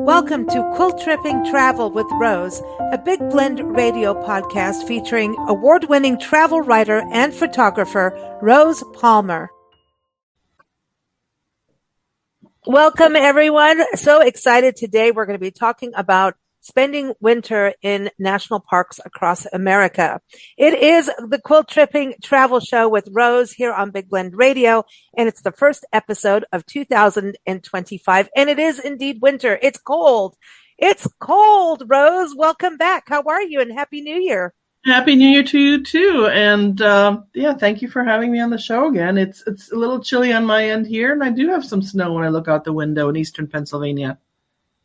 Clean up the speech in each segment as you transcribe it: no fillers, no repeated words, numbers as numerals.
Welcome to Quilt Tripping Travel with Rose, a Big Blend radio podcast featuring award-winning travel writer and photographer Rose Palmer. Welcome, everyone. So excited today. We're going to be talking about spending winter in national parks across America. It is the Quilt Tripping Travel Show with Rose here on Big Blend Radio, and it's the first episode of 2025, and it is indeed winter. It's cold. It's cold, Rose. Welcome back. How are you, and Happy New Year. Happy New Year to you, too. And thank you for having me on the show again. It's a little chilly on my end here, and I do have some snow when I look out the window in eastern Pennsylvania.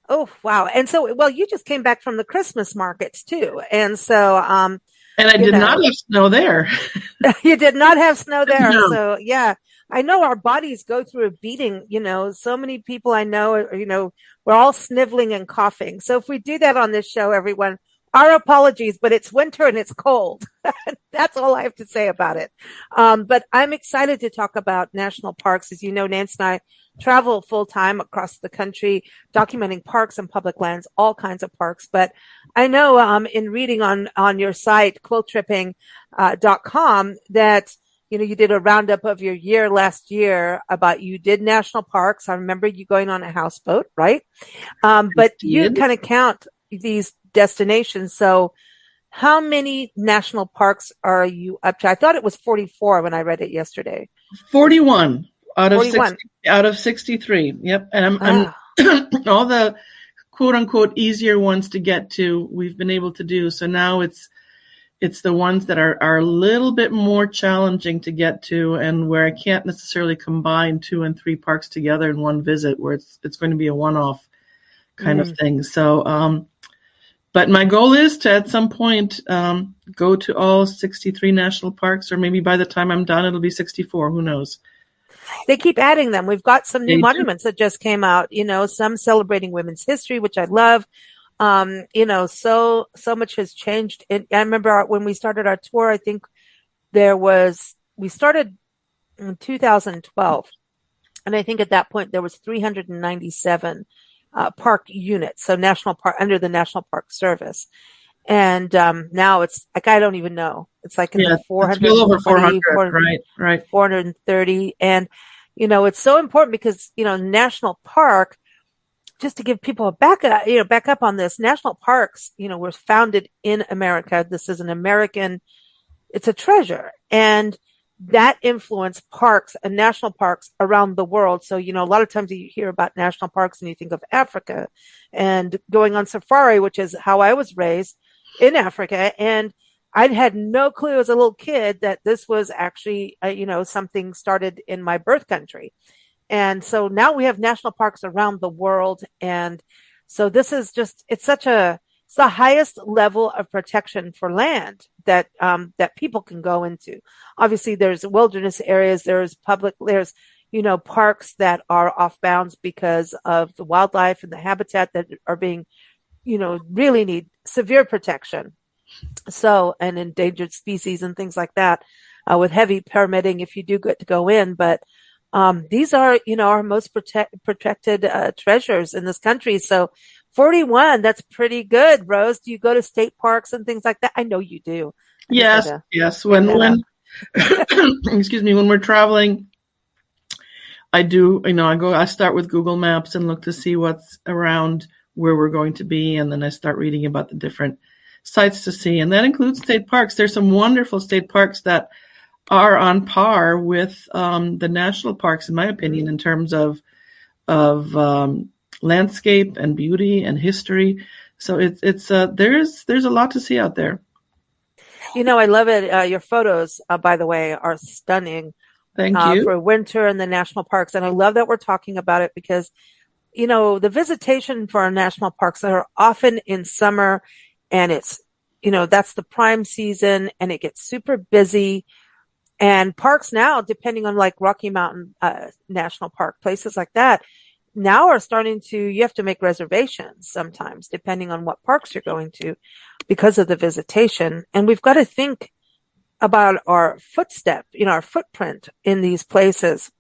Oh, wow. And so, well, you just came back from the Christmas markets too. And so, and I did not have snow there. You did not have snow there. No. So yeah, I know our bodies go through a beating, so many people I know, we're all sniveling and coughing. So if we do that on this show, everyone, our apologies, but it's winter and it's cold. That's all I have to say about it. But I'm excited to talk about national parks. As you know, Nancy and I travel full time across the country, documenting parks and public lands, all kinds of parks. But I know, in reading on your site, quilttripping.com, that, you did a roundup of your year last year about you did national parks. I remember you going on a houseboat, right? But you kind of count these destinations. So how many national parks are you up to? I thought it was 44 when I read it yesterday. 41 out of 40, out of 63. Yep. And I'm all the quote unquote easier ones to get to, we've been able to do. So now it's the ones that are a little bit more challenging to get to, and where I can't necessarily combine 2 and 3 parks together in one visit, where it's going to be a one-off kind of thing. So, but my goal is to, at some point, go to all 63 national parks, or maybe by the time I'm done, it'll be 64. Who knows? They keep adding them. We've got some new monuments that just came out, some celebrating women's history, which I love. So much has changed. And I remember when we started our tour, I think we started in 2012. And I think at that point there was 397 park units, so national park under the National Park Service. And now it's like, I don't even know. It's like in the 400, well over 400, right. 430. And, it's so important because, national park, just to give people back up on this, national parks, were founded in America. This is it's a treasure. And that influenced parks and national parks around the world. So, a lot of times you hear about national parks and you think of Africa and going on safari, which is how I was raised in Africa. And I had no clue as a little kid that this was actually, something started in my birth country. And so now we have national parks around the world. And so this is it's the highest level of protection for land that people can go into. Obviously there's wilderness areas, there's parks that are off bounds because of the wildlife and the habitat that are being, really need severe protection. So, and endangered species and things like that, with heavy permitting if you do get to go in. But these are, our most protected treasures in this country. So 41, that's pretty good. Rose, do you go to state parks and things like that? I know you do. Yes. When excuse me, when we're traveling, I do, I start with Google Maps and look to see what's around where we're going to be. And then I start reading about the different sites to see. And that includes state parks. There's some wonderful state parks that are on par with the national parks, in my opinion, in terms of landscape and beauty and history. So there's a lot to see out there. I love it. Your photos, by the way, are stunning. Thank you. For winter in the national parks. And I love that we're talking about it because, the visitation for our national parks are often in summer, and it's, that's the prime season, and it gets super busy. And parks now, depending on like Rocky Mountain National Park, places like that, now are starting you have to make reservations sometimes, depending on what parks you're going to, because of the visitation. And we've got to think about our footprint in these places.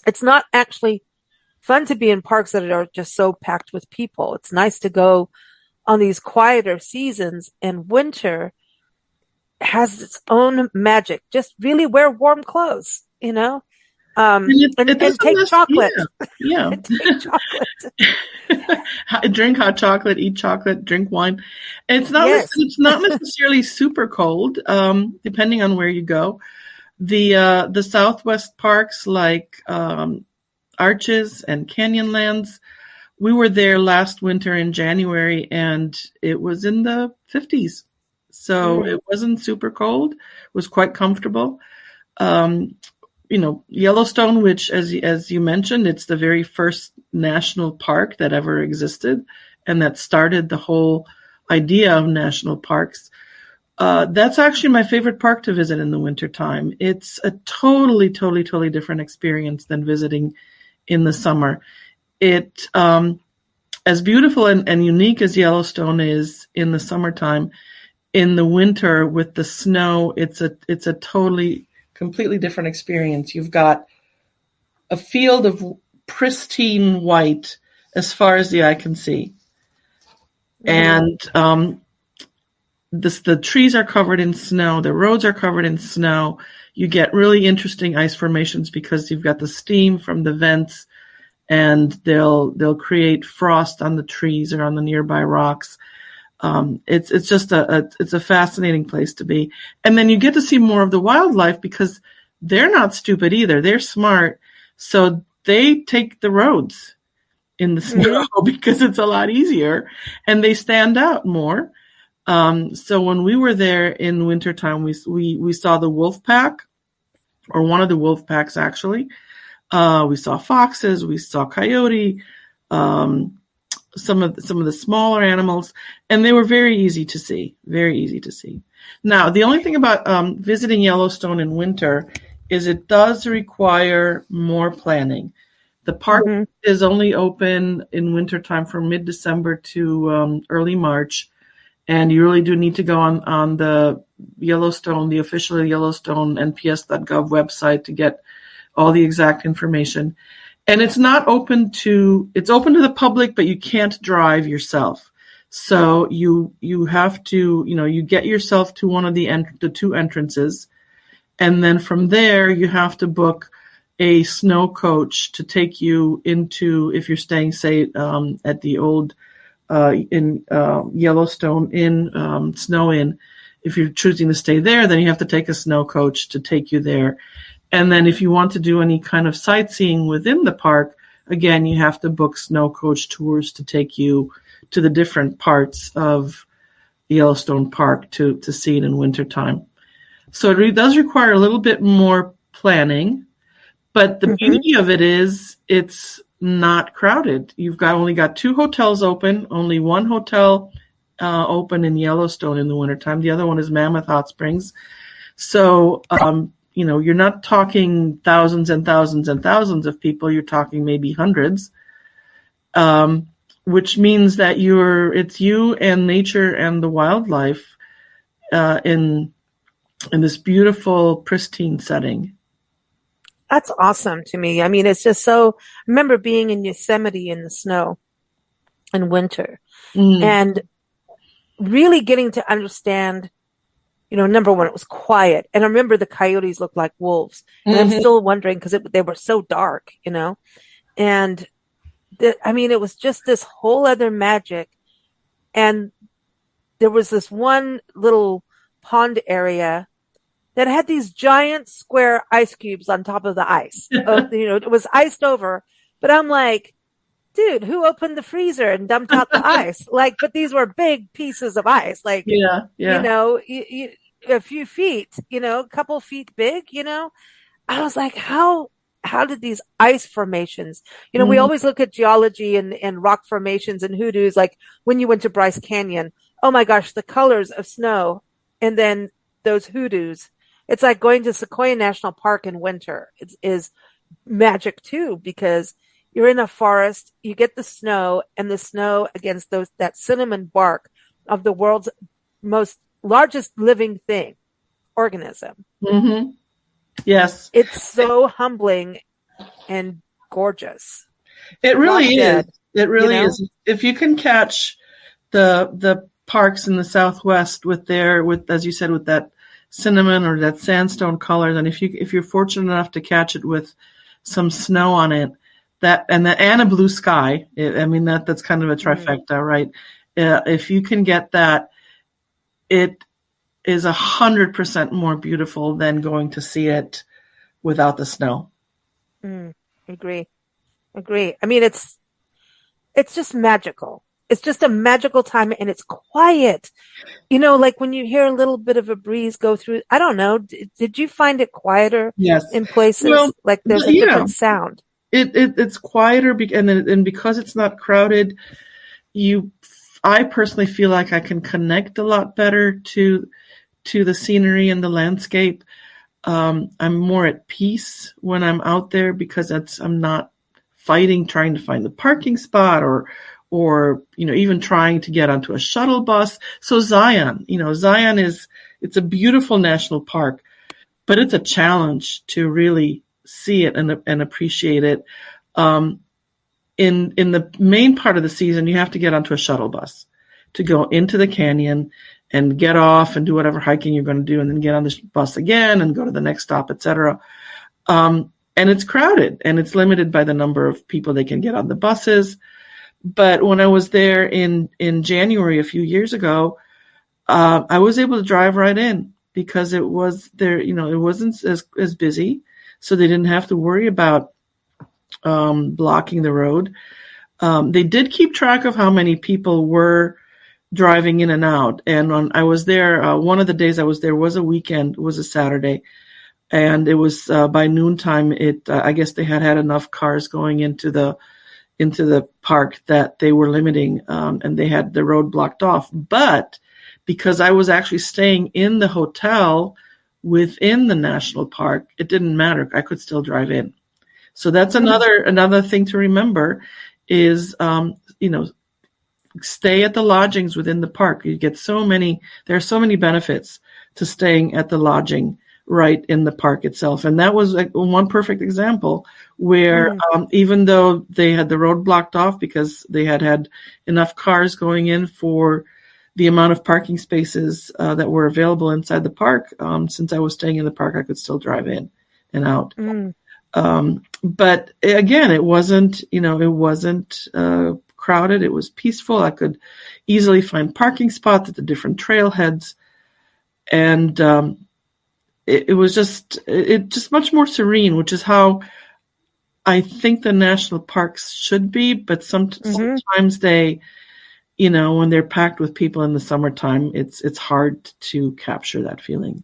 It's not actually fun to be in parks that are just so packed with people. It's nice to go on these quieter seasons, and winter has its own magic. Just really wear warm clothes, you know, and take chocolate. Yeah. And take chocolate. Drink hot chocolate, eat chocolate, drink wine. It's not necessarily super cold, depending on where you go. The Southwest parks like Arches and Canyonlands, we were there last winter in January, and it was in the 50s. So it wasn't super cold. It was quite comfortable. Yellowstone, which, as you mentioned, it's the very first national park that ever existed, and that started the whole idea of national parks. That's actually my favorite park to visit in the wintertime. It's a totally, totally, totally different experience than visiting in the summer. It, as beautiful and unique as Yellowstone is in the summertime, in the winter with the snow, it's a totally, completely different experience. You've got a field of pristine white as far as the eye can see. And the trees are covered in snow. The roads are covered in snow. You get really interesting ice formations because you've got the steam from the vents, and they'll create frost on the trees or on the nearby rocks. It's just a fascinating place to be. And then you get to see more of the wildlife because they're not stupid either. They're smart. So they take the roads in the snow because it's a lot easier, and they stand out more. So when we were there in wintertime, we saw the wolf pack, or one of the wolf packs actually. We saw foxes, we saw coyote, some of the smaller animals, and they were very easy to see. Very easy to see. Now, the only thing about visiting Yellowstone in winter is it does require more planning. The park is only open in wintertime from mid-December to early March, and you really do need to go on the Yellowstone, the official Yellowstone NPS.gov website to get all the exact information. And it's open to the public, but you can't drive yourself. So you have to, you get yourself to one of the two entrances, and then from there you have to book a snow coach to take you into, if you're staying, say, at the old in Yellowstone Inn, Snow Inn. If you're choosing to stay there, then you have to take a snow coach to take you there. And then if you want to do any kind of sightseeing within the park, again, you have to book snow coach tours to take you to the different parts of the Yellowstone Park to see it in wintertime. So it does require a little bit more planning, but the beauty of it is it's not crowded. You've only got 2 hotels open, only one hotel open in Yellowstone in the wintertime. The other one is Mammoth Hot Springs. So, you're not talking thousands and thousands and thousands of people. You're talking maybe hundreds, which means that it's you and nature and the wildlife in this beautiful, pristine setting. That's awesome to me. I mean, it's just so, I remember being in Yosemite in the snow in winter and really getting to understand, number one, it was quiet. And I remember the coyotes looked like wolves. And I'm still wondering because they were so dark, and it was just this whole other magic. And there was this one little pond area that had these giant square ice cubes on top of the ice. It was iced over, but I'm like, dude, who opened the freezer and dumped out the ice? But these were big pieces of ice, a few feet, a couple feet big, I was like, how did these ice formations, we always look at geology and rock formations and hoodoos, like when you went to Bryce Canyon, oh my gosh, the colors of snow and then those hoodoos. It's like going to Sequoia National Park in winter. It is magic too, because you're in a forest, you get the snow, and the snow against that cinnamon bark of the world's largest living organism. Yes. It's so humbling and gorgeous. It really is. Dead, It really is. If you can catch the parks in the Southwest with as you said, with that cinnamon or that sandstone color, then if you're fortunate enough to catch it with some snow on it, and a blue sky, that's kind of a trifecta, right? If you can get that, it is 100% more beautiful than going to see it without the snow. Agree. I mean, it's just magical. It's just a magical time, and it's quiet. Like when you hear a little bit of a breeze go through, I don't know. Did you find it quieter? Yes. In places? Well, like there's a different sound. It's quieter, and because it's not crowded, I personally feel like I can connect a lot better to the scenery and the landscape. I'm more at peace when I'm out there because I'm not fighting trying to find the parking spot or even trying to get onto a shuttle bus. So Zion it's a beautiful national park, but it's a challenge to really see it and appreciate it. In the main part of the season, you have to get onto a shuttle bus to go into the canyon and get off and do whatever hiking you're going to do, and then get on the bus again and go to the next stop, etc. And it's crowded, and it's limited by the number of people they can get on the buses. But when I was there in January a few years ago, I was able to drive right in because it was there. It wasn't as busy, so they didn't have to worry about blocking the road. They did keep track of how many people were driving in and out. And when I was there, one of the days I was there was a weekend, was a Saturday. And it was by noontime, I guess they had enough cars going into the park that they were limiting, and they had the road blocked off. But because I was actually staying in the hotel within the national park, it didn't matter. I could still drive in. So that's another thing to remember is, stay at the lodgings within the park. You get there are so many benefits to staying at the lodging right in the park itself. And that was one perfect example where even though they had the road blocked off because they had enough cars going in for the amount of parking spaces that were available inside the park, since I was staying in the park, I could still drive in and out. But again, it wasn't crowded. It was peaceful. I could easily find parking spots at the different trailheads, and it was just much more serene, which is how I think the national parks should be. But sometimes they, when they're packed with people in the summertime, it's hard to capture that feeling.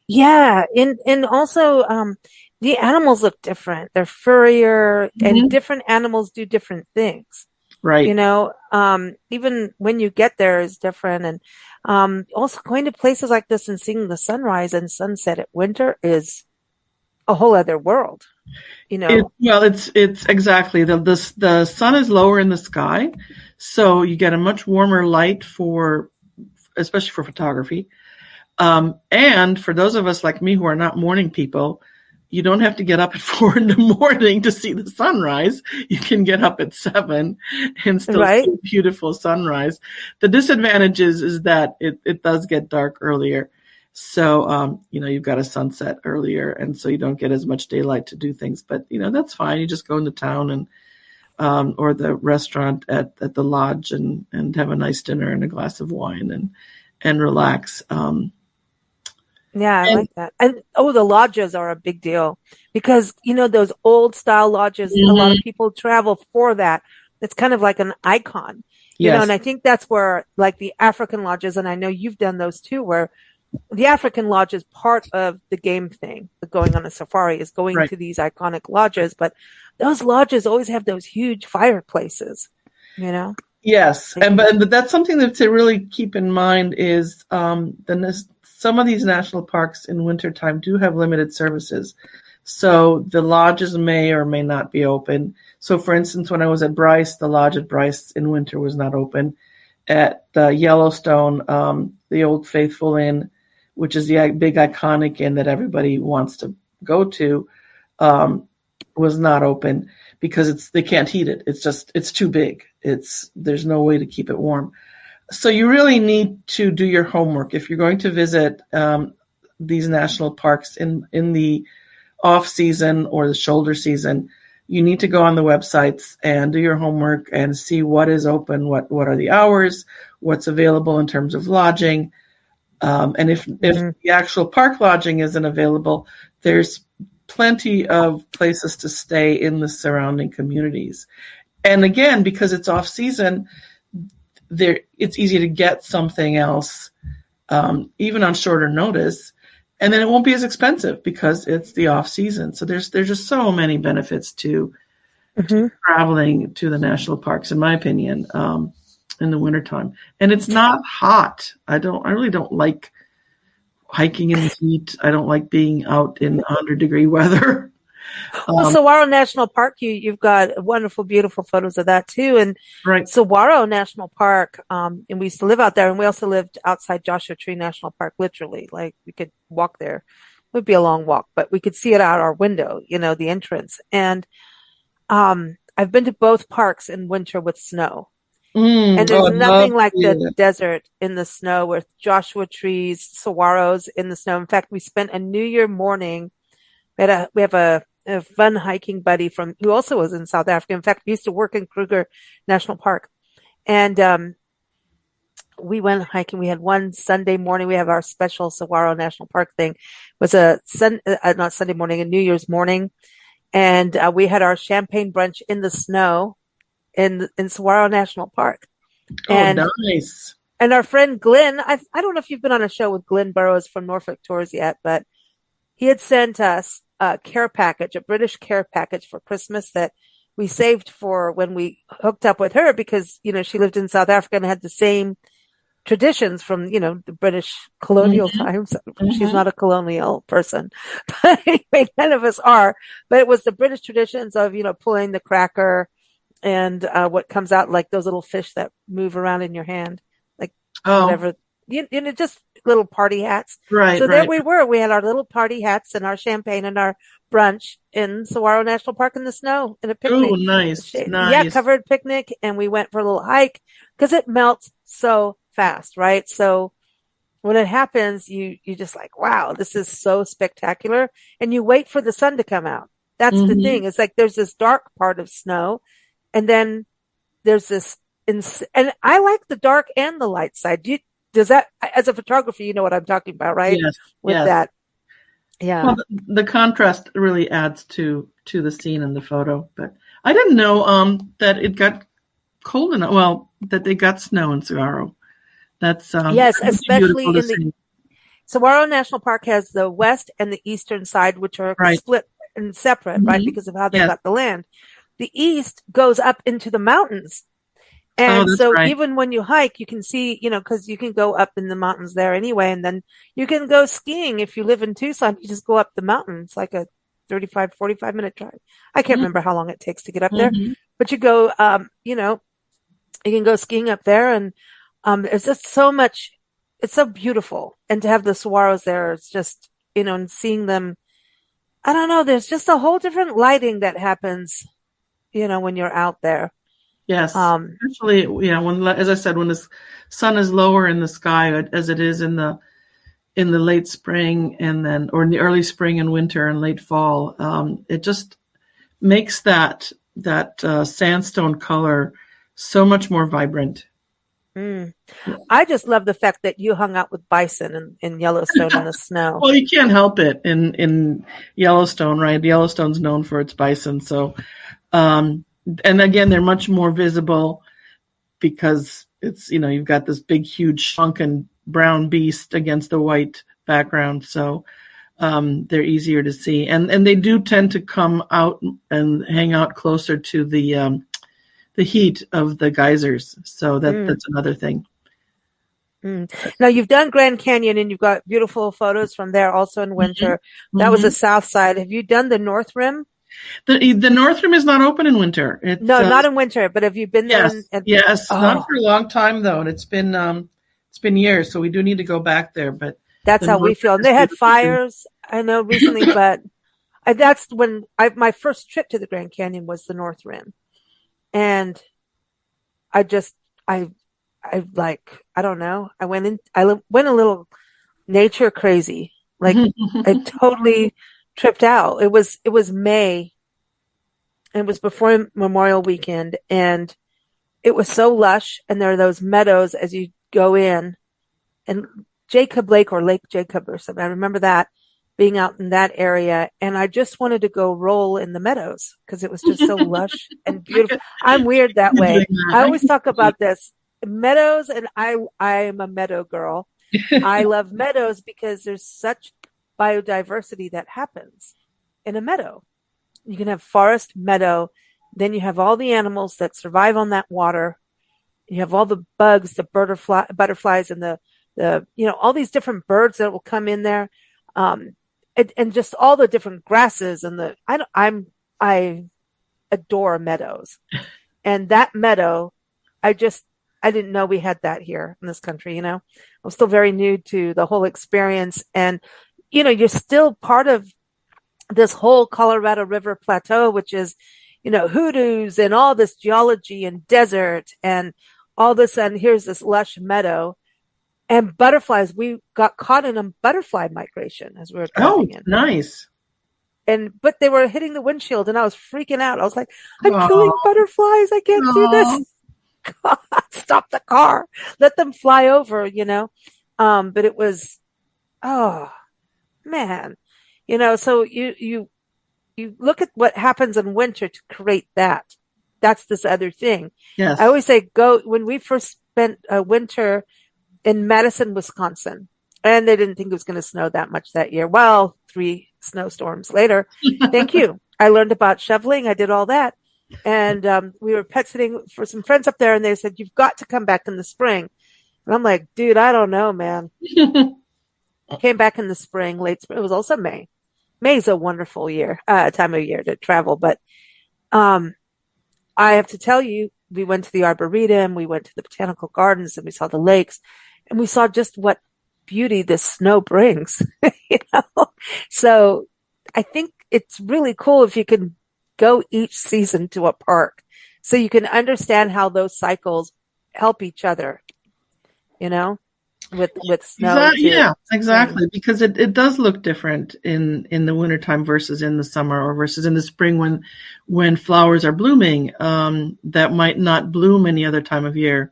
Yeah, and also the animals look different. They're furrier, and different animals do different things. Right. Even when you get there is different. And also going to places like this and seeing the sunrise and sunset at winter is a whole other world. It's exactly the sun is lower in the sky, so you get a much warmer light especially for photography. And for those of us like me who are not morning people, you don't have to get up at 4 a.m. to see the sunrise. You can get up at 7 and still see a beautiful sunrise. The disadvantage is that it does get dark earlier. So, you've got a sunset earlier, and so you don't get as much daylight to do things. But, that's fine. You just go into town and or the restaurant at the lodge and have a nice dinner and a glass of wine and relax. Yeah, I like that. And the lodges are a big deal because, those old style lodges, a lot of people travel for that. It's kind of like an icon, and I think that's where like the African lodges, and I know you've done those too, where the African lodge is part of the game thing. The going on a safari is going to these iconic lodges, but those lodges always have those huge fireplaces, Yes. But that's something that to really keep in mind is, some of these national parks in wintertime do have limited services. So the lodges may or may not be open. So for instance, when I was at Bryce, the lodge at Bryce in winter was not open. At the Yellowstone, the Old Faithful Inn, which is the big iconic inn that everybody wants to go to, was not open because they can't heat it. It's too big. There's no way to keep it warm. So you really need to do your homework if you're going to visit these national parks in the off season or the shoulder season. You need to go on the websites and do your homework and see what is open, what are the hours, what's available in terms of lodging. And if the actual park lodging isn't available, there's plenty of places to stay in the surrounding communities. And again, because it's off season, it's easy to get something else, even on shorter notice. And then it won't be as expensive because it's the off season. So there's just so many benefits to traveling to the national parks, in my opinion, in the wintertime. And it's not hot. I really don't like hiking in the heat. I don't like being out in 100-degree weather. Well, Saguaro National Park, you've got wonderful, beautiful photos of that too. And right. Saguaro National Park, and we used to live out there, and we also lived outside Joshua Tree National Park, literally. Like, we could walk there. It would be a long walk, but we could see it out our window, the entrance. And I've been to both parks in winter with snow. And there's nothing like the desert in the snow with Joshua trees, saguaros in the snow. In fact, we spent a New Year morning. We have a fun hiking buddy who also was in South Africa. In fact, we used to work in Kruger National Park. And we went hiking. We had one Sunday morning. We have our special Saguaro National Park thing. It was not Sunday morning, a New Year's morning. And we had our champagne brunch in the snow in Saguaro National Park. And, nice. And our friend Glenn, I don't know if you've been on a show with Glenn Burrows from Norfolk Tours yet, but he had sent us a British care package for Christmas that we saved for when we hooked up with her because, she lived in South Africa and had the same traditions from, the British colonial times. She's not a colonial person, but anyway, none of us are. But it was the British traditions of, pulling the cracker and what comes out like those little fish that move around in your hand, like whatever, just little party hats. Right. So there we were. We had our little party hats and our champagne and our brunch in Saguaro National Park in the snow in a picnic. Oh, nice. Yeah, covered picnic, and we went for a little hike because it melts so fast, right? So when it happens, you just like, wow, this is so spectacular, and you wait for the sun to come out. That's the thing. It's like there's this dark part of snow, and then there's this, and I like the dark and the light side. Does that, as a photographer, you know what I'm talking about, right? Yes. With that. Yeah. Well, the contrast really adds to the scene in the photo. But I didn't know that it got cold enough. Well, that they got snow in Saguaro. That's yes, especially in the Saguaro National Park has the west and the eastern side, which are split and separate, right, because of how they got the land. The east goes up into the mountains. And even when you hike, you can see, because you can go up in the mountains there anyway, and then you can go skiing if you live in Tucson. You just go up the mountain. It's like a 35, 45-minute drive. I can't remember how long it takes to get up there, but you go, you can go skiing up there, and it's just so much. It's so beautiful, and to have the saguaros there, it's just, and seeing them. I don't know. There's just a whole different lighting that happens, when you're out there. Yes, especially when, as I said, when the sun is lower in the sky, as it is in the late spring or in the early spring and winter and late fall, it just makes that sandstone color so much more vibrant. I just love the fact that you hung out with bison in Yellowstone in the snow. Well, you can't help it in Yellowstone, right? Yellowstone's known for its bison, so. And again, they're much more visible because it's, you've got this big, huge, shrunken brown beast against the white background. So they're easier to see. And they do tend to come out and hang out closer to the heat of the geysers. So that's another thing. Now, you've done Grand Canyon, and you've got beautiful photos from there also in winter. That was the south side. Have you done the North Rim? The North Rim is not open in winter. Not in winter, but have you been there? Yes, not for a long time though, and it's been years, so we do need to go back there. But that's how we feel. And they had fires, I know, recently, but And that's when my first trip to the Grand Canyon was the North Rim. And I just, I like, I don't know. I went a little nature crazy. Like I totally tripped out. It was May. And it was before Memorial Weekend, and it was so lush. And there are those meadows as you go in, and Jacob Lake or Lake Jacob or something. I remember that being out in that area, and I just wanted to go roll in the meadows because it was just so lush and beautiful. I'm weird that way. I always talk about this meadows, and I am a meadow girl. I love meadows because there's such biodiversity that happens in a meadow. You can have forest, meadow, then you have all the animals that survive on that water. You have all the bugs, the butterflies, and the all these different birds that will come in there, and just all the different grasses and I adore meadows, and that meadow, I didn't know we had that here in this country. I was still very new to the whole experience, and you're still part of this whole Colorado River Plateau, which is, hoodoos and all this geology and desert and all this. And here's this lush meadow and butterflies. We got caught in a butterfly migration as we were driving in. Nice. But they were hitting the windshield and I was freaking out. I was like, I'm killing butterflies. I can't do this. God, stop the car. Let them fly over, But it was, oh man. So you look at what happens in winter to create that. That's this other thing. Yes. I always say when we first spent a winter in Madison, Wisconsin, and they didn't think it was going to snow that much that year. Well, 3 snowstorms later. Thank you. I learned about shoveling. I did all that. And we were pet sitting for some friends up there, and they said, you've got to come back in the spring. And I'm like, dude, I don't know, man. Came back in the spring, late spring. It was also May. May is a wonderful time of year to travel. But I have to tell you, we went to the Arboretum, we went to the botanical gardens, and we saw the lakes, and we saw just what beauty the snow brings. So I think it's really cool if you can go each season to a park, so you can understand how those cycles help each other. With snow. Yeah, exactly. Because it does look different in the wintertime versus in the summer or versus in the spring when flowers are blooming, that might not bloom any other time of year.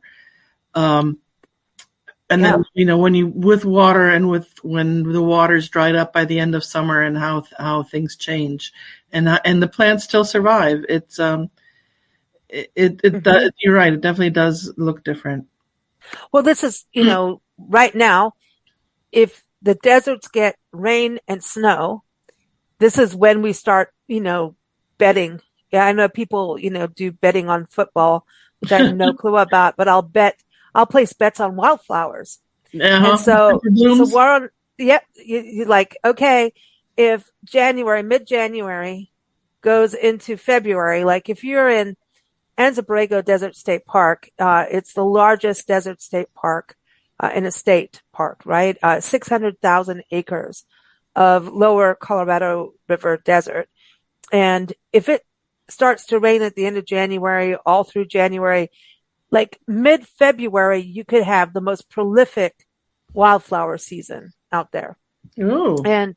And then, when with water and when the water's dried up by the end of summer and how things change and the plants still survive. It's, you're right. It definitely does look different. Well, this is, right now, if the deserts get rain and snow, this is when we start, betting. Yeah, I know people, do betting on football, which I have no clue about, but I'll place bets on wildflowers. Uh-huh. And so we're on, you're like, okay, if mid-January goes into February, like if you're in Anza Borrego Desert State Park, it's the largest desert state park in a state park, right? 600,000 acres of lower Colorado River desert. And if it starts to rain at the end of January, all through January, like mid-February, you could have the most prolific wildflower season out there. Ooh. And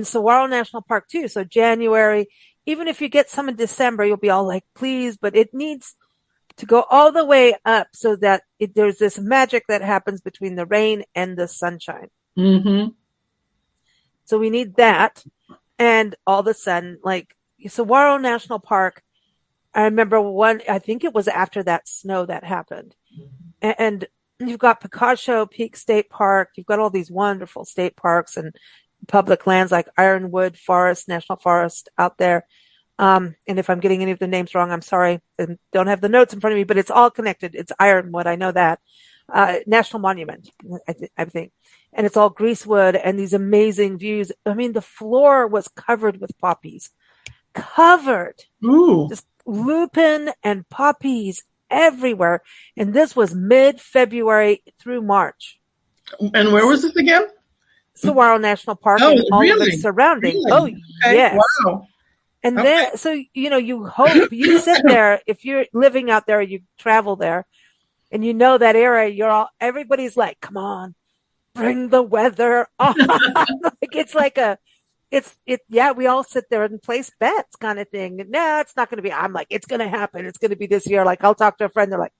Saguaro National Park too. So January, even if you get some in December, you'll be all like, please, but it needs to go all the way up so that there's this magic that happens between the rain and the sunshine. Mm-hmm. So we need that. And all of a sudden, like Saguaro National Park, I remember I think it was after that snow that happened. And you've got Picacho Peak State Park. You've got all these wonderful state parks and public lands like Ironwood Forest, National Forest out there. And if I'm getting any of the names wrong, I'm sorry. I don't have the notes in front of me, but it's all connected. It's Ironwood. I know that. National Monument, I think. And it's all greasewood and these amazing views. I mean, the floor was covered with poppies. Ooh. Just lupin and poppies everywhere. And this was mid-February through March. And where was this again? Saguaro National Park Oh, and all of really? its surrounding. Really? Oh, Okay. yes. Wow. And Okay. then, so, you hope you sit there, if you're living out there, you travel there and that area, everybody's like, come on, bring the weather on. Yeah, we all sit there and place bets kind of thing. No, it's not going to be, I'm like, it's going to happen. It's going to be this year. Like, I'll talk to a friend. They're like,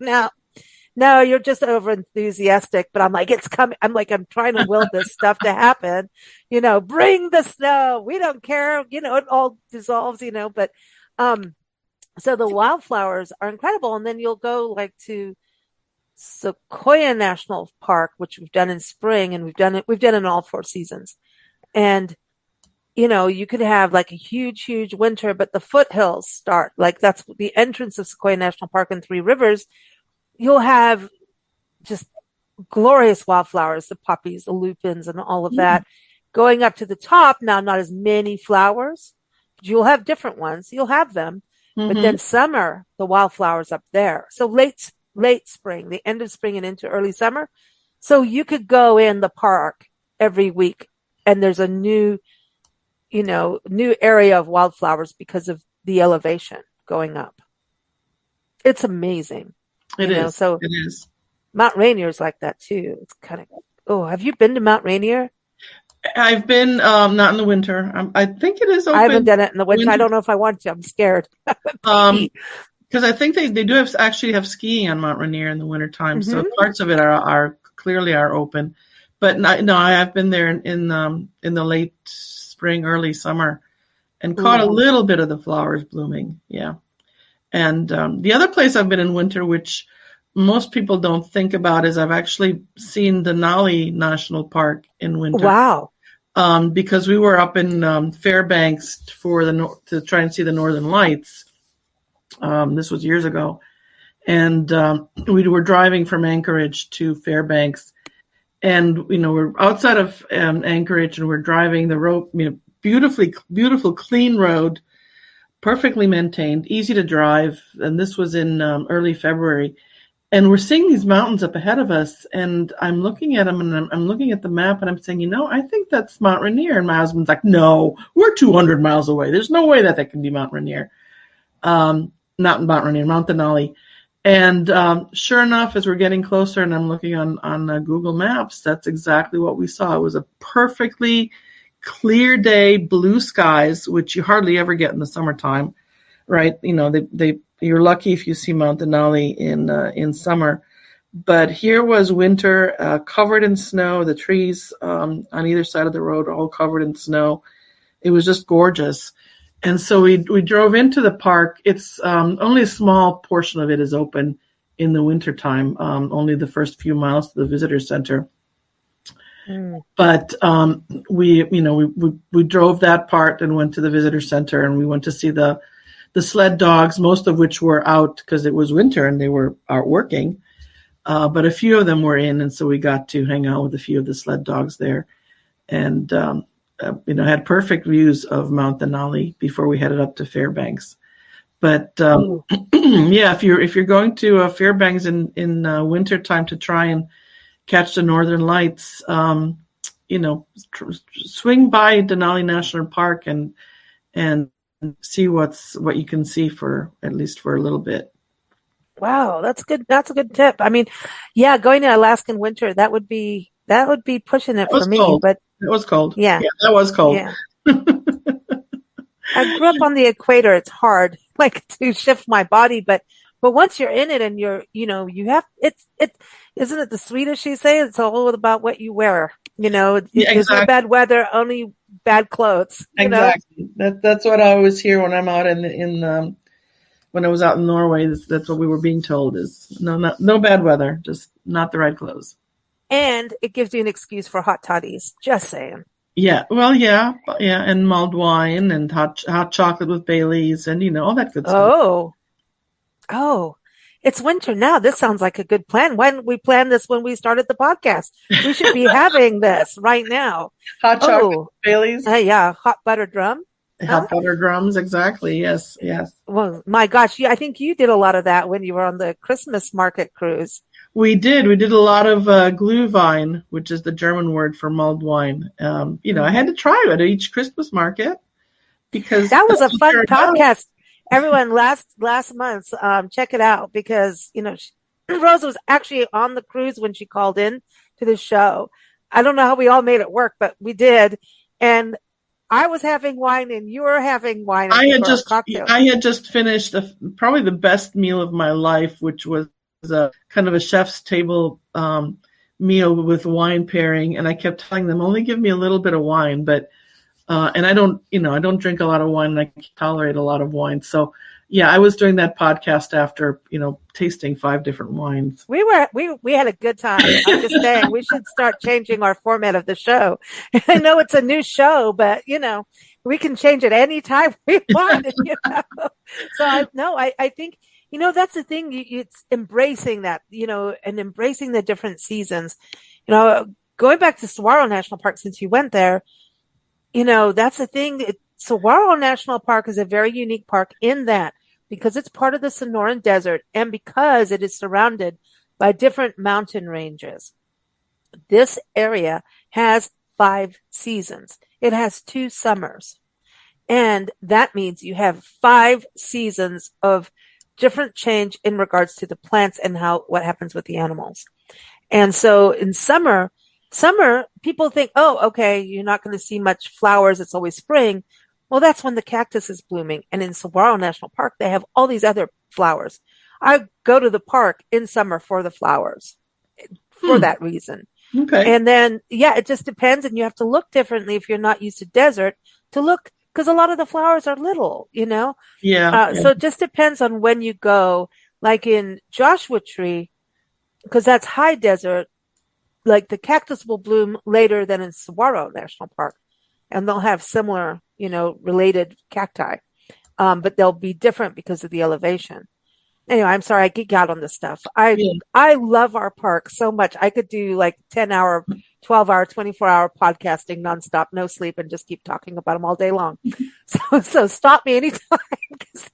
no, you're just over enthusiastic, but I'm like, it's coming. I'm like, I'm trying to will this stuff to happen, bring the snow. We don't care. It all dissolves, but, so the wildflowers are incredible. And then you'll go like to Sequoia National Park, which we've done in spring, and we've done it in all 4 seasons. And, you could have like a huge winter, but the foothills start, like that's the entrance of Sequoia National Park and Three Rivers. You'll have just glorious wildflowers, the poppies, the lupins, and all of that. Going up to the top, now not as many flowers, but you'll have different ones. You'll have them. But then summer, the wildflowers up there. So late spring, the end of spring and into early summer. So you could go in the park every week and there's a new area of wildflowers because of the elevation going up. It's amazing. It is. So it is. Mount Rainier is like that too. It's kind of, have you been to Mount Rainier? I've been, not in the winter. I think it is open. I haven't done it in the winter. I don't know if I want to. I'm scared. Because I think they do actually have skiing on Mount Rainier in the wintertime. So parts of it are clearly open. But no, I have been there in the late spring, early summer, and caught a little bit of the flowers blooming. Yeah. And the other place I've been in winter, which most people don't think about, is I've actually seen Denali National Park in winter. Wow. Because we were up in Fairbanks to try and see the Northern Lights. This was years ago. And we were driving from Anchorage to Fairbanks. And, we're outside of Anchorage and we're driving the road, beautiful, clean road, perfectly maintained, easy to drive. And this was in early February. And we're seeing these mountains up ahead of us. And I'm looking at them and I'm looking at the map and I'm saying, I think that's Mount Rainier. And my husband's like, no, we're 200 miles away. There's no way that can be Mount Rainier. Not Mount Rainier, Mount Denali. And sure enough, as we're getting closer and I'm looking on Google Maps, that's exactly what we saw. It was a perfectly clear day, blue skies, which you hardly ever get in the summertime, right? You're lucky if you see Mount Denali in summer. But here was winter, covered in snow, the trees on either side of the road all covered in snow. It was just gorgeous. And so we drove into the park. It's only a small portion of it is open in the wintertime, only the first few miles to the visitor center. But we drove that part and went to the visitor center, and we went to see the sled dogs, most of which were out because it was winter and they were out working. But a few of them were in, and so we got to hang out with a few of the sled dogs there. And had perfect views of Mount Denali before we headed up to Fairbanks. But yeah, if you're going to Fairbanks in winter time to try and catch the Northern Lights, swing by Denali National Park and see what you can see for at least for a little bit. Wow, that's good. That's a good tip. I mean, yeah, going to Alaska in winter, that would be pushing it for me. Cold. But it was cold. Yeah, that was cold. Yeah. I grew up on the equator. It's hard, to shift my body, but once you're in it and you have isn't it the Swedish you say it's all about what you wear? There's no bad weather, only bad clothes. Exactly. That's what I always hear when I'm out in when I was out in Norway. That's what we were being told is no bad weather, just not the right clothes. And it gives you an excuse for hot toddies. Just saying. Yeah. Well, yeah, and mulled wine and hot chocolate with Baileys and all that good stuff. Oh, it's winter now. This sounds like a good plan. Why didn't we plan this when we started the podcast? We should be having this right now. Hot chocolate with Baileys. Yeah, hot butter drum. Hot butter drums, exactly. Yes. Well, my gosh, I think you did a lot of that when you were on the Christmas market cruise. We did. We did a lot of Glühwein, which is the German word for mulled wine. I had to try it at each Christmas market because that was a fun podcast. Everyone, last month, check it out because Rose was actually on the cruise when she called in to the show. I don't know how we all made it work, but we did. And I was having wine and you were having wine. I had just finished probably the best meal of my life, which was a kind of a chef's table meal with wine pairing. And I kept telling them, only give me a little bit of wine, but and I don't drink a lot of wine and I can tolerate a lot of wine. So yeah, I was doing that podcast after, tasting 5 different wines. We had a good time. I'm just saying we should start changing our format of the show. I know it's a new show, but we can change it anytime we want. So I think, that's the thing. It's embracing that, and embracing the different seasons. Going back to Saguaro National Park, since you went there, that's the thing. Saguaro National Park is a very unique park in that because it's part of the Sonoran Desert and because it is surrounded by different mountain ranges. This area has 5 seasons. It has 2 summers. And that means you have 5 seasons of different change in regards to the plants and what happens with the animals. And so in summer, people think, oh, okay, you're not going to see much flowers. It's always spring. Well, that's when the cactus is blooming. And in Saguaro National Park, they have all these other flowers. I go to the park in summer for the flowers for that reason. Okay. And then, it just depends. And you have to look differently if you're not used to desert to look, because a lot of the flowers are little, Yeah. So it just depends on when you go. Like in Joshua Tree, because that's high desert, like the cactus will bloom later than in Saguaro National Park. And they'll have similar, related cacti. But they'll be different because of the elevation. Anyway, I'm sorry, I geek out on this stuff. I love our park so much. I could do like 10-hour, 12-hour, 24-hour podcasting nonstop, no sleep, and just keep talking about them all day long. So stop me anytime because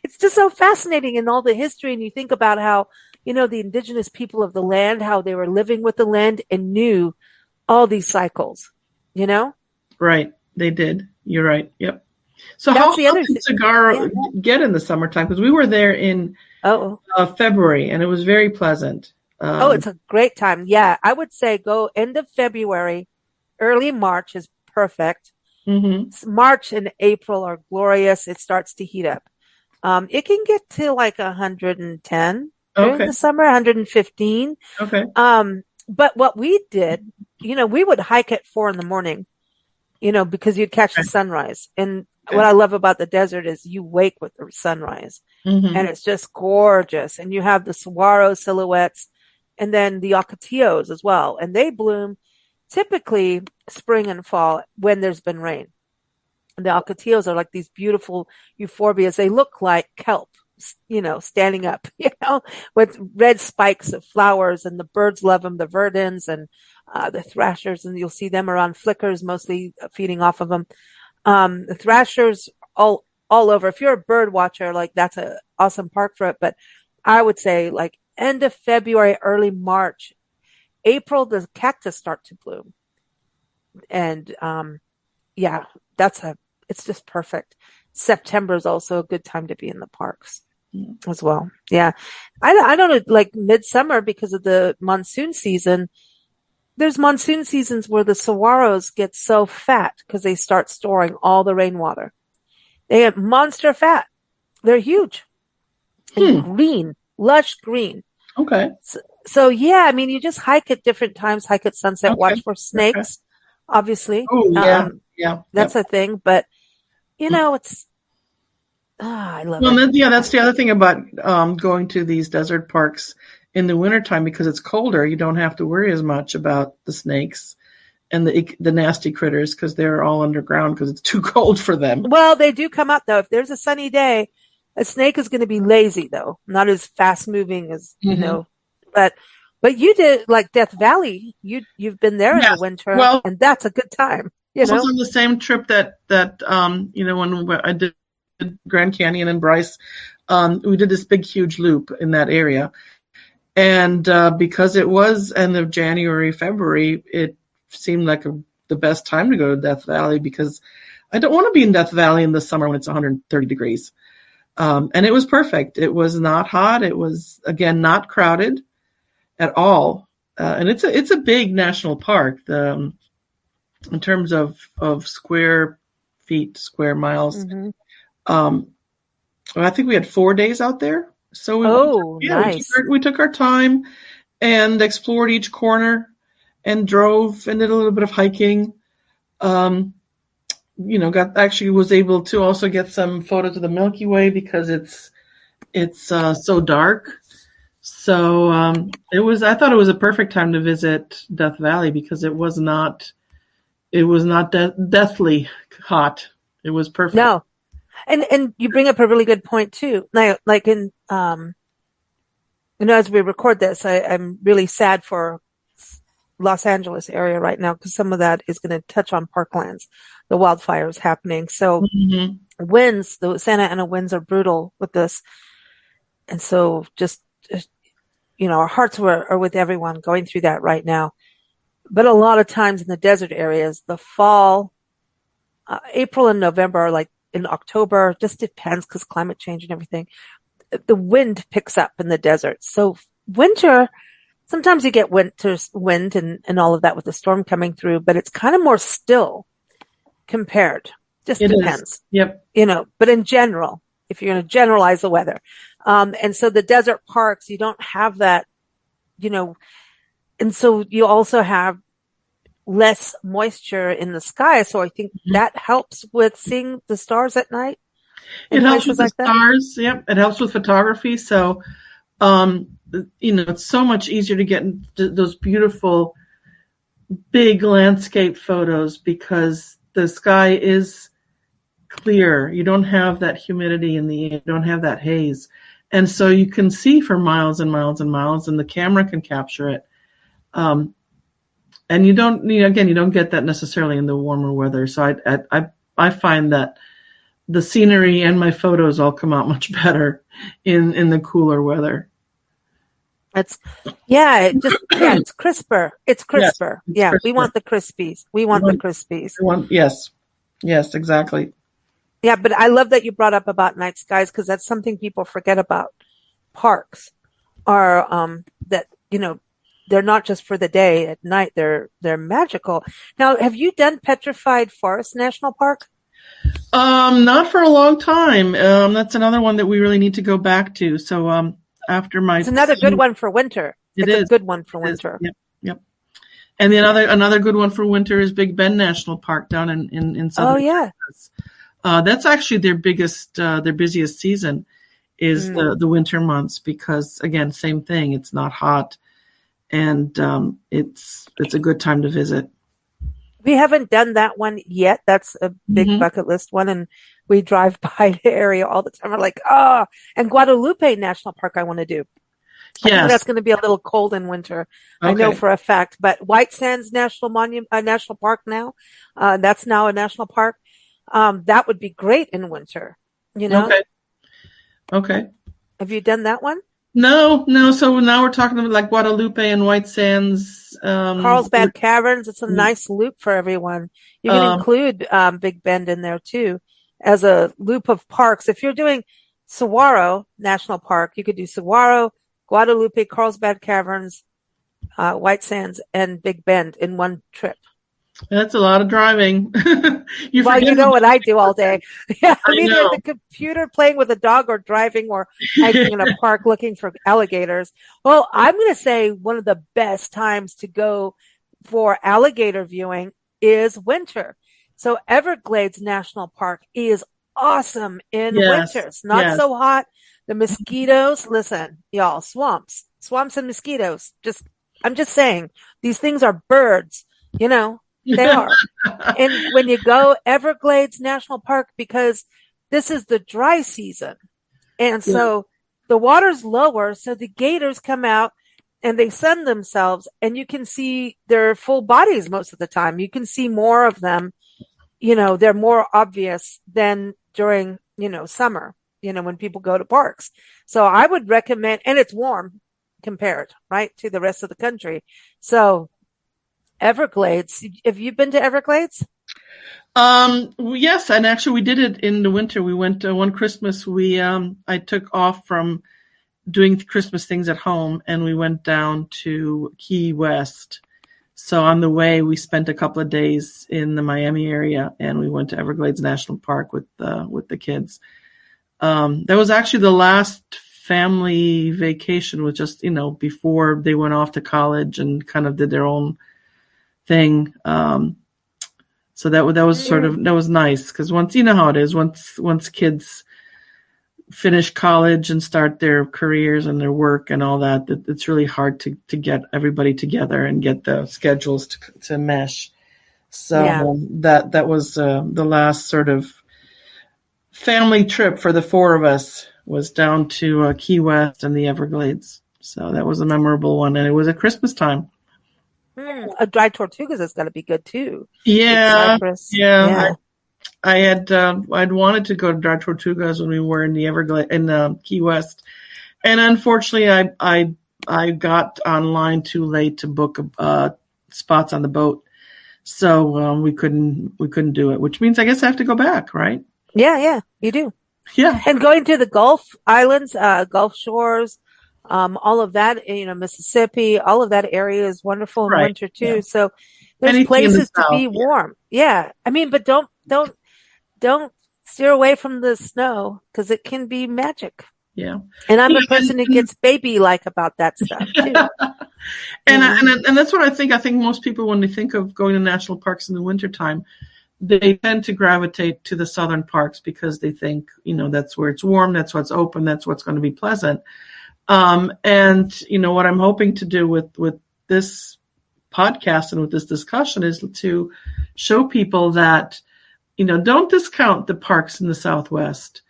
it's just so fascinating in all the history. And you think about how, the indigenous people of the land, how they were living with the land and knew all these cycles, Right. They did. You're right. Yep. So how did Saguaro get in the summertime? Because we were there in February, and it was very pleasant. It's a great time. Yeah, I would say go end of February, early March is perfect. Mm-hmm. March and April are glorious. It starts to heat up. It can get to like 110 during the summer, 115. Okay. But what we did, we would hike at 4 a.m, because you'd catch the sunrise. And what I love about the desert is you wake with the sunrise and it's just gorgeous. And you have the saguaro silhouettes and then the ocotillos as well. And they bloom typically spring and fall when there's been rain. And the ocotillos are like these beautiful euphorbias. They look like kelp, standing up, with red spikes of flowers, and the birds love them, the verdins and the thrashers, and you'll see them around flickers, mostly feeding off of them. The thrashers all over. If you're a bird watcher, like that's an awesome park for it. But I would say like end of February, early March, April, the cactus start to bloom. And, it's just perfect. September is also a good time to be in the parks as well. Yeah. I don't know, like midsummer because of the monsoon season. There's monsoon seasons where the saguaros get so fat because they start storing all the rainwater. They get monster fat. They're huge and green, lush green. Okay. So you just hike at different times, hike at sunset, watch for snakes, obviously. Oh, yeah. That's a thing, but it's, I love it. Well, that's the other thing about going to these desert parks in the wintertime, because it's colder. You don't have to worry as much about the snakes and the nasty critters because they're all underground because it's too cold for them. Well, they do come up though. If there's a sunny day, a snake is going to be lazy though, not as fast moving as, but you did like Death Valley. You've been there in the winter, and that's a good time. This was on the same trip that when I did Grand Canyon and Bryce, we did this big, huge loop in that area. And because it was end of January, February, it seemed like the best time to go to Death Valley, because I don't want to be in Death Valley in the summer when it's 130 degrees. And it was perfect. It was not hot. It was, again, not crowded at all. And it's a big national park. In terms of square feet, square miles. Mm-hmm. I think we had 4 days out there. So nice. We took our time and explored each corner and drove and did a little bit of hiking. Was able to also get some photos of the Milky Way because it's so dark. So I thought it was a perfect time to visit Death Valley because it was not deathly hot. It was perfect. No. And you bring up a really good point too. Like in, as we record this, I'm really sad for Los Angeles area right now because some of that is going to touch on parklands, the wildfires happening. So winds, the Santa Ana winds are brutal with this. And so just, our hearts are with everyone going through that right now. But a lot of times in the desert areas, the fall, April and November are like in October, just depends because climate change and everything. The wind picks up in the desert. So winter, sometimes you get winter's wind and all of that with the storm coming through, but it's kind of more still compared. Just it depends. Is. Yep. But in general, if you're going to generalize the weather. And so the desert parks, you don't have that, and so you also have less moisture in the sky. So I think that helps with seeing the stars at night. It helps with the stars. Yep. It helps with photography. So, it's so much easier to get those beautiful big landscape photos because the sky is clear. You don't have that humidity in the air. You don't have that haze. And so you can see for miles and miles and miles and the camera can capture it. And you don't get that necessarily in the warmer weather. So I find that the scenery and my photos all come out much better in the cooler weather. It's crisper. It's crisper. Yes, crisper. We want the crispies. Yes, exactly. Yeah, but I love that you brought up about night skies because that's something people forget about. Parks are that they're not just for the day. At night, they're magical. Now, have you done Petrified Forest National Park? Not for a long time. That's another one that we really need to go back to. So, it's another good one for winter. It's a good one for winter. Yep. And the another good one for winter is Big Bend National Park down in southern Texas. That's actually their busiest season is the winter months because again, same thing. It's not hot. And it's a good time to visit. We haven't done that one yet. That's a big bucket list one, and we drive by the area all the time. We're like, and Guadalupe National Park I want to do. I think that's going to be a little cold in winter. Okay. I know for a fact. But White Sands National Park now, that's now a national park. That would be great in winter. Okay. Have you done that one? No. So now we're talking about like Guadalupe and White Sands. Carlsbad Caverns. It's a nice loop for everyone. You can include Big Bend in there too as a loop of parks. If you're doing Saguaro National Park, you could do Saguaro, Guadalupe, Carlsbad Caverns, White Sands, and Big Bend in one trip. That's a lot of driving. You know what I do all day. Yeah, I'm either at the computer playing with a dog or driving or hiking in a park looking for alligators. Well, I'm going to say one of the best times to go for alligator viewing is winter. So Everglades National Park is awesome in winter. It's not so hot. The mosquitoes, listen, y'all, swamps and mosquitoes. I'm just saying, these things are birds, They are. And when you go Everglades National Park, because this is the dry season. And so the water's lower. So the gators come out and they sun themselves and you can see their full bodies most of the time. You can see more of them. They're more obvious than during, summer, when people go to parks. So I would recommend, and it's warm compared, right, to the rest of the country. So Everglades, have you been to Everglades? Yes, and actually we did it in the winter. We went one Christmas. I took off from doing Christmas things at home, and we went down to Key West. So on the way, we spent a couple of days in the Miami area, and we went to Everglades National Park with the kids. That was actually the last family vacation, was just before they went off to college and kind of did their own thing. So that was that was nice, because once, you know how it is, once kids finish college and start their careers and their work and all that, it's really hard to get everybody together and get the schedules to mesh. So that was the last sort of family trip for the four of us, was down to Key West and the Everglades. So that was a memorable one, and it was at Christmas time. A Dry Tortugas has got to be good too. Yeah. I'd wanted to go to Dry Tortugas when we were in the Everglades in Key West, and unfortunately, I got online too late to book spots on the boat, so we couldn't do it. Which means I guess I have to go back, right? Yeah, you do. Yeah, and going to the Gulf Islands, Gulf Shores. All of that, Mississippi, all of that area is wonderful in winter too. Yeah. So there's anything places to be warm. Yeah. I mean, but don't steer away from the snow, because it can be magic. Yeah. And I'm a person who gets baby-like about that stuff too. and that's what I think. I think most people, when they think of going to national parks in the wintertime, they tend to gravitate to the southern parks, because they think, that's where it's warm, that's what's open, that's what's going to be pleasant. And what I'm hoping to do with this podcast and with this discussion is to show people that, don't discount the parks in the Southwest,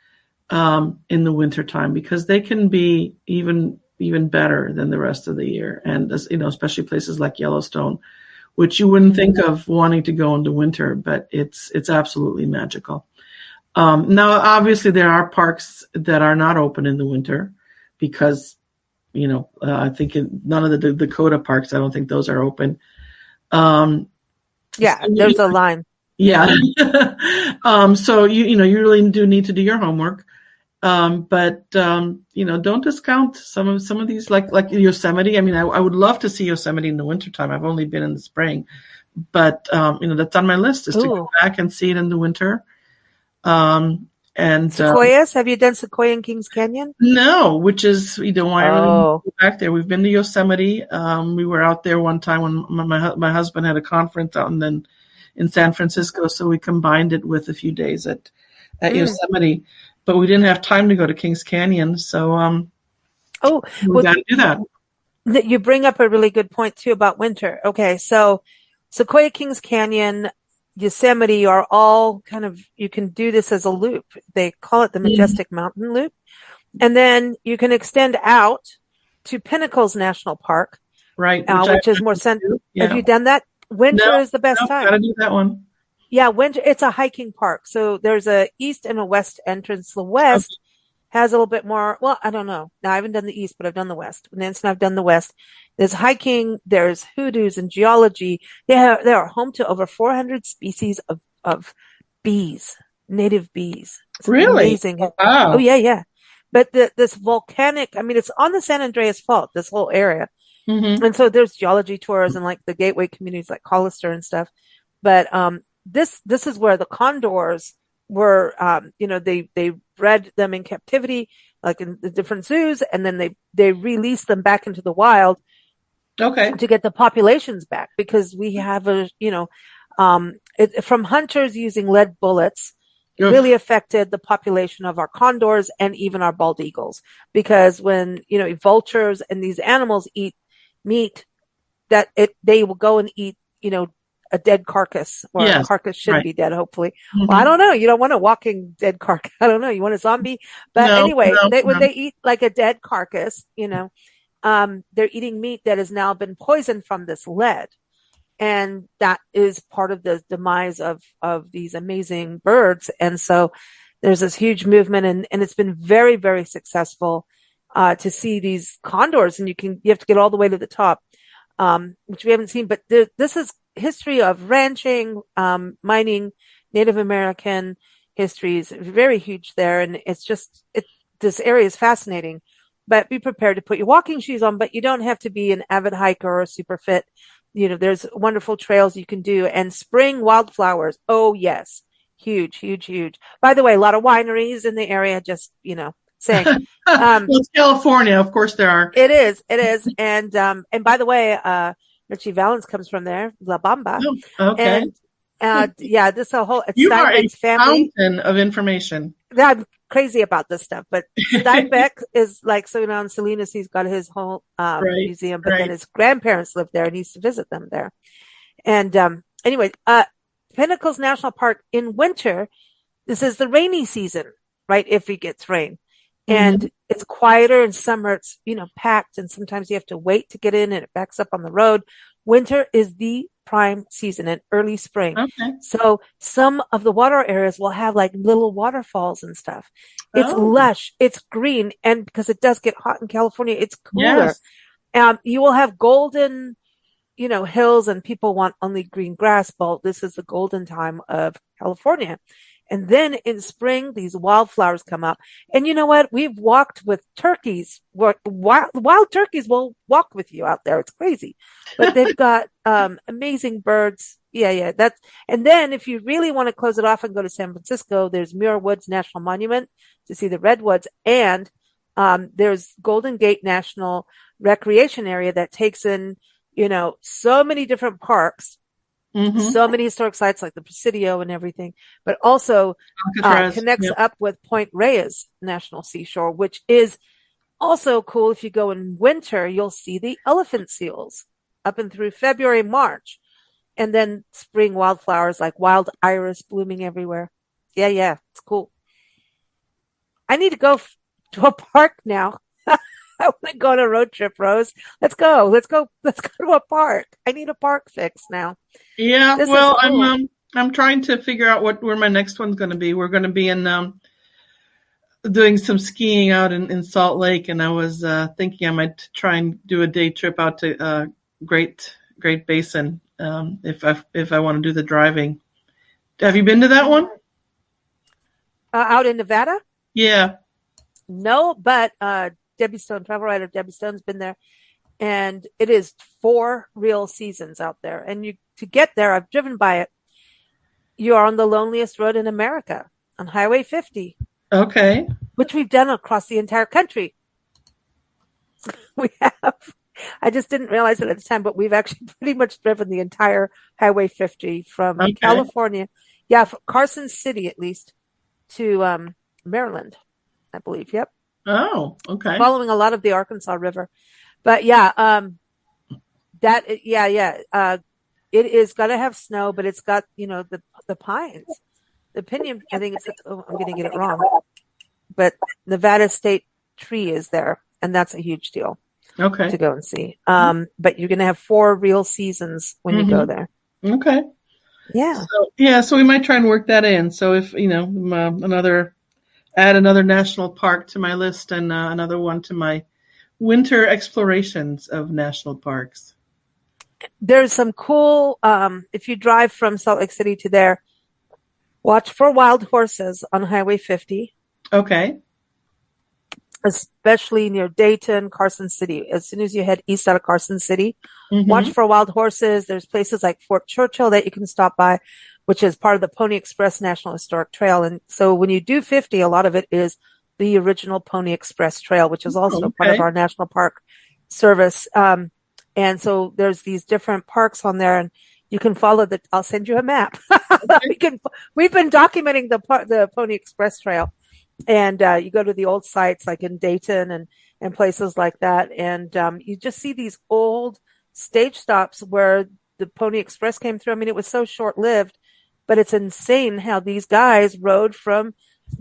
in the wintertime, because they can be even better than the rest of the year. And, especially places like Yellowstone, which you wouldn't think of wanting to go into winter, but it's absolutely magical. Now, obviously there are parks that are not open in the winter, because, I think none of the Dakota parks, I don't think those are open. There's a line. Yeah. So you really do need to do your homework. But don't discount some of these, like Yosemite. I mean, I would love to see Yosemite in the wintertime. I've only been in the spring, but that's on my list, is to go back and see it in the winter. And Sequoias, have you done Sequoia and Kings Canyon? No, which is why I really want to go back there. We've been to Yosemite. We were out there one time when my husband had a conference out in San Francisco, so we combined it with a few days at Yosemite. But we didn't have time to go to Kings Canyon, so we got to do that. You bring up a really good point too about winter. Okay, so Sequoia, Kings Canyon, Yosemite are all kind of, you can do this as a loop. They call it the Majestic Mountain Loop. And then you can extend out to Pinnacles National Park. Right. Which is more central. Yeah. Have you done that? Winter is the best time. Gotta do that one. Yeah, winter, it's a hiking park. So there's a east and a west entrance. The west has a little bit more, well, I don't know. Now, I haven't done the east, but I've done the west. Nancy and I've done the west. There's hiking, there's hoodoos and geology. They are home to over 400 species of bees, native bees. It's really amazing. Wow. Oh, yeah. But this volcanic, I mean, it's on the San Andreas Fault, this whole area. Mm-hmm. And so there's geology tours and like the gateway communities like Hollister and stuff. But this is where the condors were, they bred them in captivity, like in the different zoos, and then they released them back into the wild. Okay. To get the populations back, because we have from hunters using lead bullets, really affected the population of our condors and even our bald eagles. Because when, vultures and these animals eat meat, they will go and eat, a dead carcass, or a carcass should be dead, hopefully. Mm-hmm. Well, I don't know. You don't want a walking dead carcass. I don't know. You want a zombie? But when they eat like a dead carcass, they're eating meat that has now been poisoned from this lead. And that is part of the demise of these amazing birds. And so there's this huge movement, and it's been very, very successful. to see these condors, and you have to get all the way to the top, which we haven't seen. But this is history of ranching, mining, Native American history is very huge there, and this area is fascinating. But be prepared to put your walking shoes on, but you don't have to be an avid hiker or super fit. There's wonderful trails you can do, and spring wildflowers. Oh yes. Huge, huge, huge. By the way, a lot of wineries in the area, just, saying. Well, it's California, of course there are. It is. And by the way, Richie Valens comes from there, La Bamba. Oh, okay. And, this whole, you are a family. Fountain of information. I'm crazy about this stuff, but Steinbeck is like, in Salinas, he's got his whole, museum, but then his grandparents lived there and he used to visit them there. And, anyway, Pinnacles National Park in winter, this is the rainy season, right? If it gets rain. And it's quieter. In summer, it's, packed, and sometimes you have to wait to get in and it backs up on the road. Winter is the prime season, and early spring. Okay. So some of the water areas will have like little waterfalls and stuff. It's lush. It's green. And because it does get hot in California, it's cooler. Yes. You will have golden, hills, and people want only green grass. Well, this is the golden time of California. And then in spring, these wildflowers come up. And you know what? We've walked with turkeys. Wild turkeys will walk with you out there. It's crazy. But they've got amazing birds. Yeah. And then if you really want to close it off and go to San Francisco, there's Muir Woods National Monument to see the redwoods. And there's Golden Gate National Recreation Area that takes in, so many different parks. So many historic sites like the Presidio and everything, but also connects up with Point Reyes National Seashore, which is also cool. If you go in winter, you'll see the elephant seals up and through February, March, and then spring wildflowers like wild iris blooming everywhere. Yeah, it's cool. I need to go to a park now. I want to go on a road trip, Rose. Let's go to a park. I need a park fix now. Yeah, well, cool. I'm trying to figure out where my next one's going to be. We're going to be in doing some skiing out in Salt Lake, and I was thinking I might try and do a day trip out to Great Basin if I want to do the driving. Have you been to that one? Out in Nevada? Yeah. No, but Debbie Stone, travel writer Debbie Stone's been there, and it is 4 real seasons out there. And to get there, I've driven by it. You are on the loneliest road in America, on Highway 50. Okay. Which we've done across the entire country. We have. I just didn't realize it at the time, but we've actually pretty much driven the entire Highway 50 from California. Yeah, from Carson City, at least, to Maryland, I believe. Yep. Oh, okay. Following a lot of the Arkansas River. But it is going to have snow, but it's got, the pines, the pinyon. I think I'm going to get it wrong, but Nevada State Tree is there, and that's a huge deal. Okay. To go and see. But you're going to have 4 real seasons when you go there. Okay. Yeah. So we might try and work that in. So if, add another national park to my list and another one to my winter explorations of national parks. There's some cool, if you drive from Salt Lake City to there, watch for wild horses on Highway 50. Okay. Especially near Dayton, Carson City. As soon as you head east out of Carson City, watch for wild horses. There's places like Fort Churchill that you can stop by, which is part of the Pony Express National Historic Trail. And so when you do 50, a lot of it is the original Pony Express Trail, which is also part of our National Park Service. And so there's these different parks on there, and you can follow I'll send you a map. We've been documenting the Pony Express Trail, and you go to the old sites like in Dayton and places like that. And you just see these old stage stops where the Pony Express came through. I mean, it was so short lived, but it's insane how these guys rode from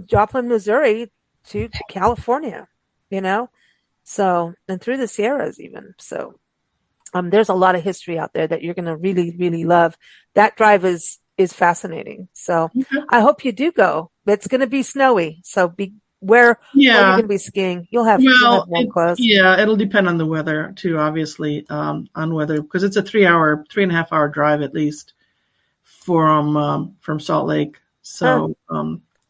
Joplin, Missouri to California, so, and through the Sierras even. So, there's a lot of history out there that you're going to really, really love. That drive is fascinating. So I hope you do go. It's going to be snowy. So be Where are you Yeah. going to be skiing? You'll have Well, warm clothes. yeah, it'll depend on the weather too, obviously, on weather, because it's a 3.5 hour drive at least from Salt Lake. Huh. So,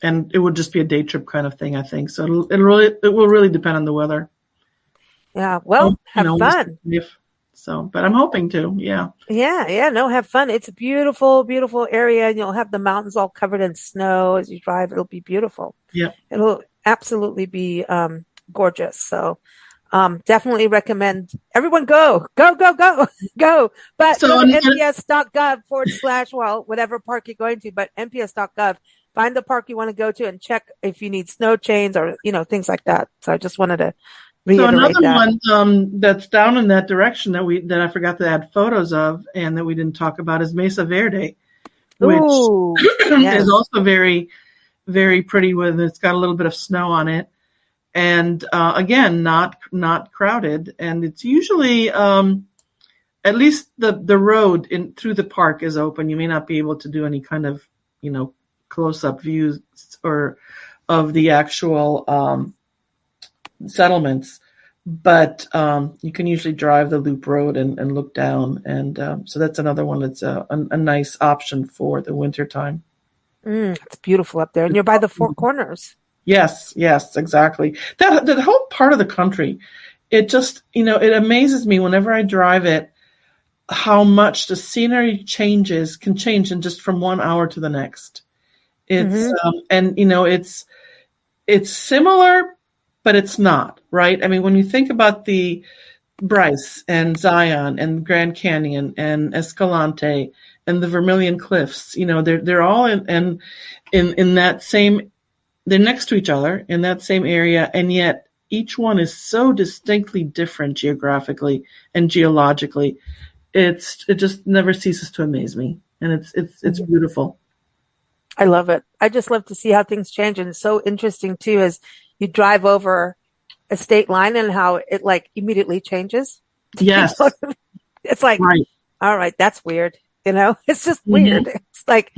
and it would just be a day trip kind of thing, I think. So it will really depend on the weather. Yeah. Well, have We'll just fun. see if so, but I'm hoping to. Yeah. Yeah, yeah, no, have fun. It's a beautiful, beautiful area. You'll have the mountains all covered in snow as you drive. It'll be beautiful. Yeah. It'll absolutely be gorgeous. So definitely recommend everyone go, go, go, go, go. But So, go to nps.gov/ well, whatever park you're going to, but nps.gov, find the park you want to go to and check if you need snow chains or, things like that. So I just wanted to so reiterate another that. one that's down in that direction that I forgot to add photos of and that we didn't talk about is Mesa Verde, which Ooh, yes. is also very, very pretty. It's got a little bit of snow on it, and again, not crowded, and it's usually at least the road in through the park is open. You may not be able to do any kind of close up views or of the actual settlements, but you can usually drive the loop road and look down, and so that's another one that's a nice option for the winter time. It's beautiful up there, and you're by the Four Corners. Yes, yes, exactly. That the whole part of the country, it just it amazes me whenever I drive it how much the scenery can change in just from 1 hour to the next. It's and it's similar, but it's not, right? I mean, when you think about the Bryce and Zion and Grand Canyon and Escalante and the Vermilion Cliffs, they're all in that same. They're next to each other in that same area, and yet each one is so distinctly different geographically and geologically. It just never ceases to amaze me, and it's beautiful. I love it. I just love to see how things change, and it's so interesting too as you drive over a state line and how it like immediately changes. Yes, It's like, right. all right, that's weird. It's just weird. It's like,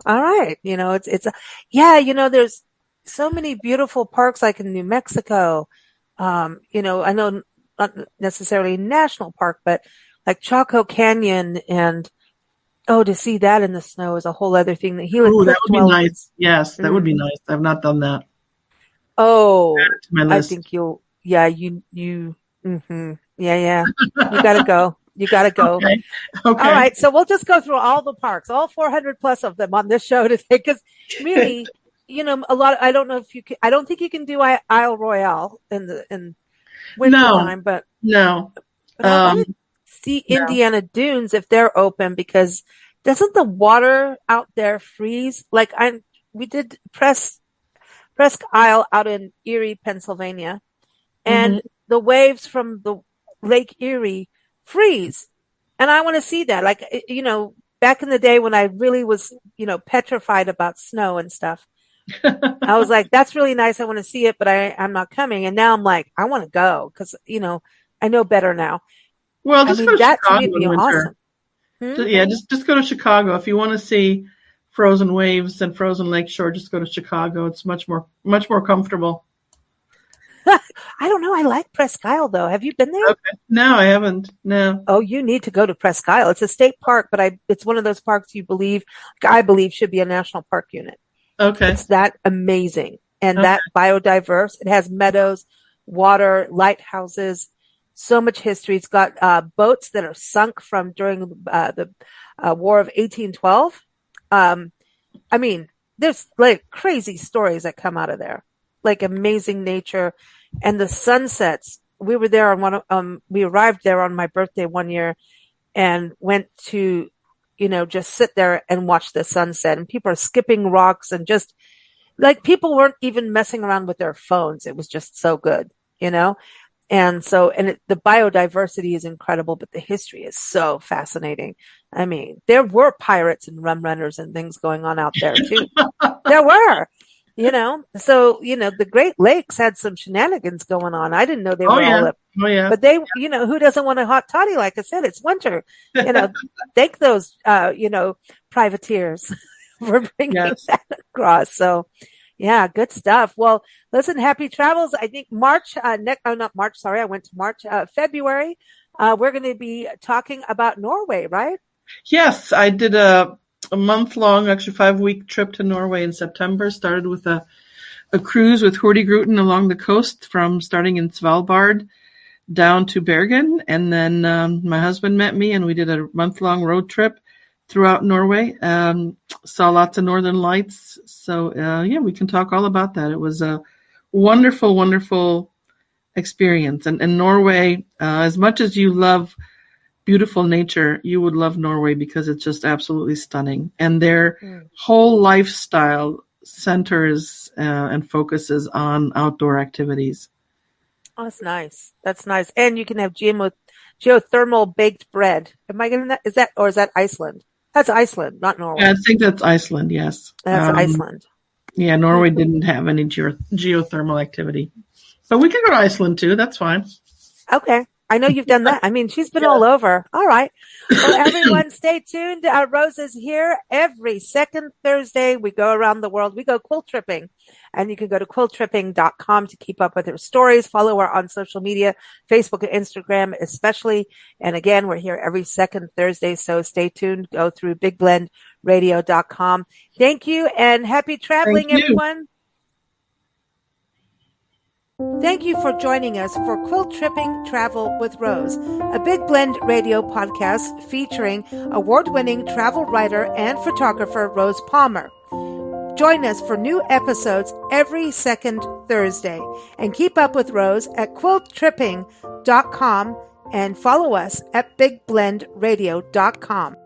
all right, yeah, there's so many beautiful parks like in New Mexico. I know not necessarily national park, but like Chaco Canyon and to see that in the snow is a whole other thing. The Gila Cliff That would be Dwellings. nice. Yes, that would be nice. I've not done that. Oh, Add it to my I list. think yeah, yeah. You gotta go. You gotta go. Okay. All right. So we'll just go through all the parks, all 400 plus of them on this show today. Because really, I don't know if you can, I don't think you can do Isle Royale in winter time, but no. I want to see Indiana Dunes if they're open because doesn't the water out there freeze? Like we did Presque Isle out in Erie, Pennsylvania, and the waves from the Lake Erie freeze. And I want to see that. Like, back in the day when I really was, petrified about snow and stuff, I was like, that's really nice. I want to see it, but I'm not coming. And now I'm like, I want to go because, I know better now. Well, just go to that Chicago to me would be in winter. awesome. Yeah, just go to Chicago if you want to see frozen waves and frozen lakeshore. Just go to Chicago. It's much more comfortable. I don't know. I like Presque Isle though. Have you been there? Okay. No, I haven't. No. Oh, you need to go to Presque Isle. It's a state park, but it's one of those parks I believe should be a national park unit. Okay. It's that amazing and that biodiverse. It has meadows, water, lighthouses, so much history. It's got boats that are sunk from during the War of 1812. I mean, there's like crazy stories that come out of there, like amazing nature and the sunsets. We were there we arrived there on my birthday one year and went to, just sit there and watch the sunset, and people are skipping rocks and just like people weren't even messing around with their phones. It was just so good, And so, the biodiversity is incredible, but the history is so fascinating. I mean, there were pirates and rum runners and things going on out there too. There were, so, the Great Lakes had some shenanigans going on. I didn't know they were all up. Oh yeah. But they, who doesn't want a hot toddy? Like I said, it's winter, thank those, privateers for bringing that across. So Yeah, good stuff. Well, listen, happy travels. I think March, not March, sorry, I went to March, February. We're going to be talking about Norway, right? Yes, I did a month long, actually 5 week trip to Norway in September. Started with a cruise with Hurtigruten along the coast from starting in Svalbard down to Bergen. And then my husband met me and we did a month long road trip throughout Norway. Saw lots of northern lights. So yeah, we can talk all about that. It was a wonderful, wonderful experience. And Norway, as much as you love beautiful nature, you would love Norway because it's just absolutely stunning. And their whole lifestyle centers and focuses on outdoor activities. Oh, that's nice. That's nice. And you can have geothermal baked bread. Am I getting that? Is that Iceland? That's Iceland, not Norway. I think that's Iceland, yes. That's Iceland. Yeah, Norway didn't have any geothermal activity. But we can go to Iceland too. That's fine. Okay. I know you've done that. I mean, she's been all over. All right. Well, everyone stay tuned. Rose is here every second Thursday. We go around the world. We go quilt tripping, and you can go to quilttripping.com to keep up with her stories. Follow her on social media, Facebook and Instagram, especially. And again, we're here every second Thursday. So stay tuned. Go through bigblendradio.com. Thank you and happy traveling, everyone. Thank you for joining us for Quilt Tripping Travel with Rose, a Big Blend radio podcast featuring award-winning travel writer and photographer Rose Palmer. Join us for new episodes every second Thursday and keep up with Rose at quilttripping.com and follow us at bigblendradio.com.